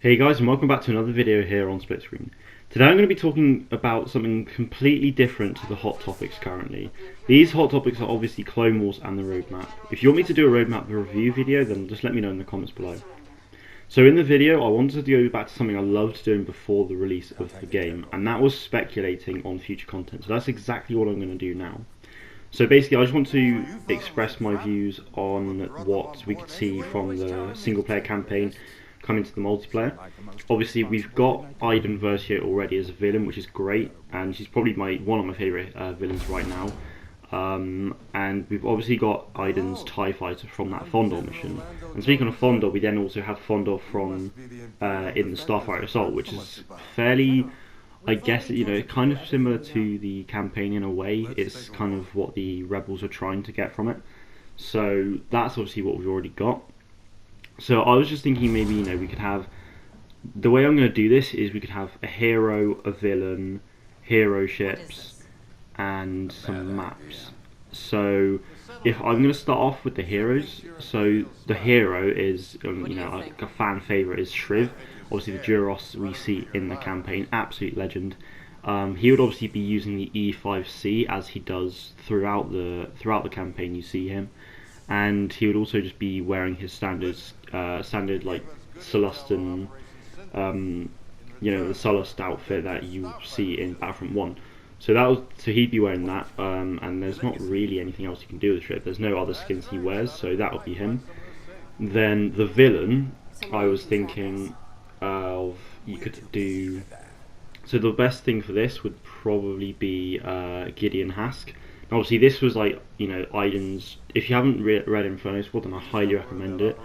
Hey guys, and welcome back to another video here on Split Screen. Today I'm going to be talking about something completely different to the hot topics currently. These hot topics are obviously Clone Wars and the roadmap. If you want me to do a roadmap review video, then just let me know in the comments below. So in the video, I wanted to go back to something I loved doing before the release of the game, and that was speculating on future content. So that's exactly what I'm going to do now. So basically, I just want to express my views on what we could see from the single player campaign coming to the multiplayer. Obviously, we've got Iden Versio already as a villain, which is great, and she's probably one of my favourite villains right now. And we've obviously got Iden's TIE Fighter from that Fondor mission. And speaking of Fondor, we then also have Fondor from in the Starfighter Assault, which is fairly, I guess, kind of similar to the campaign in a way. It's kind of what the Rebels are trying to get from it. So that's obviously what we've already got. So I was just thinking maybe, we could have, the way I'm going to do this is we could have a hero, a villain, hero ships, and some maps. So if I'm going to start off with the heroes, so the hero is, like a fan favourite is Shriv. Obviously the Duros we see in the campaign, absolute legend. He would obviously be using the E5C as he does throughout the campaign. You see him, and he would also just be wearing his standard like Celestin, the Sullust outfit that you see in Battlefront 1. So he'd be wearing that, and there's not really anything else you can do with Shriv. There's no other skins he wears, so that would be him. Then the villain, I was thinking of, you could do. So the best thing for this would probably be Gideon Hask. Now, obviously, this was like Iden's. If you haven't read Inferno Squad, then I highly recommend it.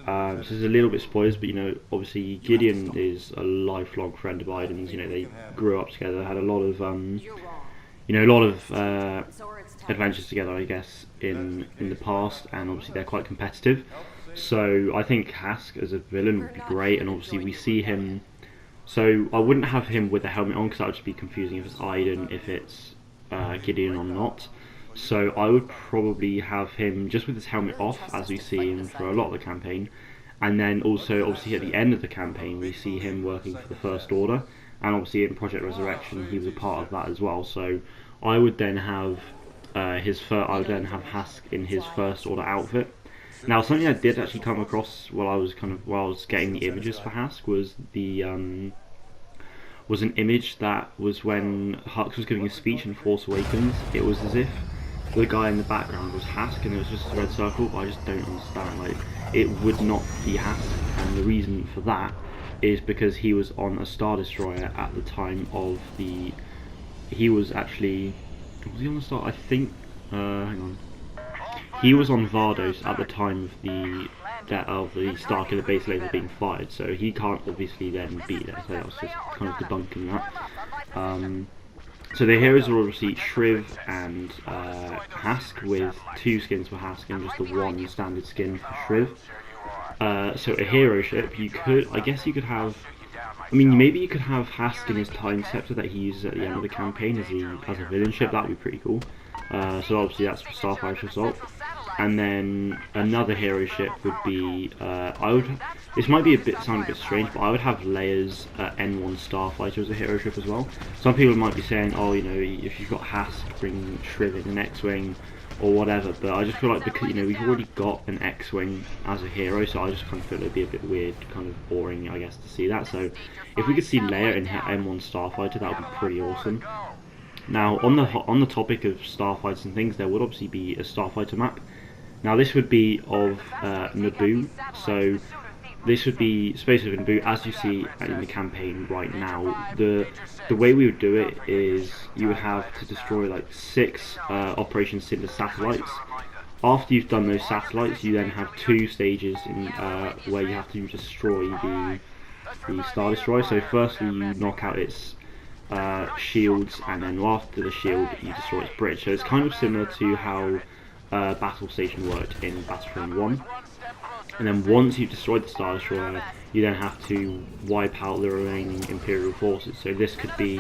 This is a little bit spoilers, but obviously Gideon is a lifelong friend of Iden's. They grew up together, had a lot of adventures together, I guess, in the past, and obviously they're quite competitive. So I think Hask as a villain would be great, and obviously we see him. So I wouldn't have him with the helmet on because that would just be confusing if it's Iden, if it's Gideon or not. So I would probably have him just with his helmet off, as we see him for a lot of the campaign, and then also obviously at the end of the campaign we see him working for the First Order, and obviously in Project Resurrection he was a part of that as well. So I would then have Hask in his First Order outfit. Now, something I did actually come across while I was getting the images for Hask was was an image that was when Hux was giving a speech in Force Awakens. It was as if the guy in the background was Hask, and it was just a red circle. But I just don't understand. Like, it would not be Hask, and the reason for that is because he was on a Star Destroyer at the time of the. He was actually. Was he on the Star? I think. Hang on. He was on Vardos at the time of the Starkiller base laser being fired, so he can't obviously then be there. So that was just kind of debunking that. So the heroes are obviously Shriv and Hask, with 2 skins for Hask and just the 1 standard skin for Shriv. So a hero ship, I guess you could have. I mean, maybe you could have Hask in his Time Scepter that he uses at the end of the campaign as a villain ship. That would be pretty cool. So obviously that's for Starfighter Assault. And then another hero ship would be, this might sound a bit strange, but I would have Leia's N1 Starfighter as a hero ship as well. Some people might be saying, oh, if you've got Hask, bring Shriv in an X-Wing or whatever, but I just feel like because, we've already got an X-Wing as a hero, so I just kind of feel it would be a bit weird, kind of boring, I guess, to see that. So if we could see Leia in her M1 Starfighter, that would be pretty awesome. Now, on the topic of starfights and things, there would obviously be a starfighter map. Now, this would be of Naboo, so this would be Space of Naboo, as you see in the campaign right now. The way we would do it is you would have to destroy like 6 Operation Cinder satellites. After you've done those satellites, you then have 2 stages where you have to destroy the Star Destroyer. So firstly, you knock out its shields, and then after the shield you destroy its bridge. So it's kind of similar to how Battle Station worked in Battlefront 1. And then once you've destroyed the Star Destroyer, you then have to wipe out the remaining Imperial forces. So this could be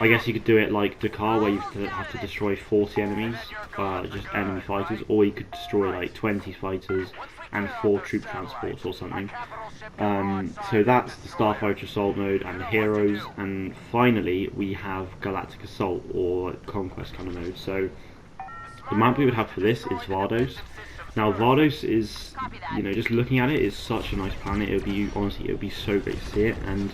I guess you could do it like Dakar, where you have to destroy 40 enemies, just enemy fighters, or you could destroy like 20 fighters and 4 troop transports or something. So that's the Starfighter Assault mode and the heroes, and finally we have Galactic Assault or Conquest kind of mode. So the map we would have for this is Vardos. Now Vardos is, just looking at it, is such a nice planet. It would be, honestly, it would be so great to see it. And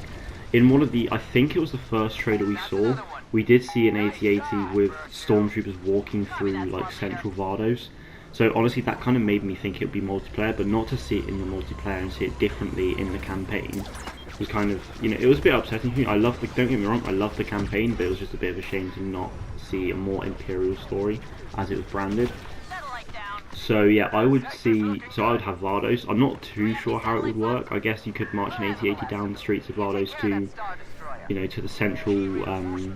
in one of the, I think it was the first trailer we saw, we did see an AT-AT with stormtroopers walking through like central Vardos. So honestly, that kind of made me think it would be multiplayer, but not to see it in the multiplayer and see it differently in the campaign was kind of, it was a bit upsetting for me. I love the, don't get me wrong, I love the campaign, but it was just a bit of a shame to not see a more Imperial story as it was branded. So yeah, I would have Vardos. I'm not too sure how it would work. I guess you could march an AT-AT down the streets of Vardos to the central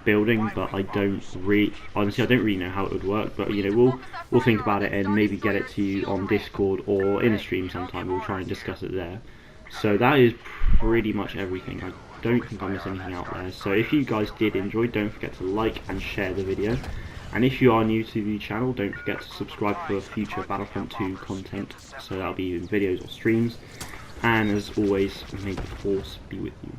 building, but I don't really know how it would work. But we'll think about it and maybe get it to you on Discord or in a stream sometime. We'll try and discuss it there. So that is pretty much everything. I don't think I missed anything out there. So if you guys did enjoy, don't forget to like and share the video. And if you are new to the channel, don't forget to subscribe for future Battlefront 2 content. So that'll be in videos or streams. And as always, may the Force be with you.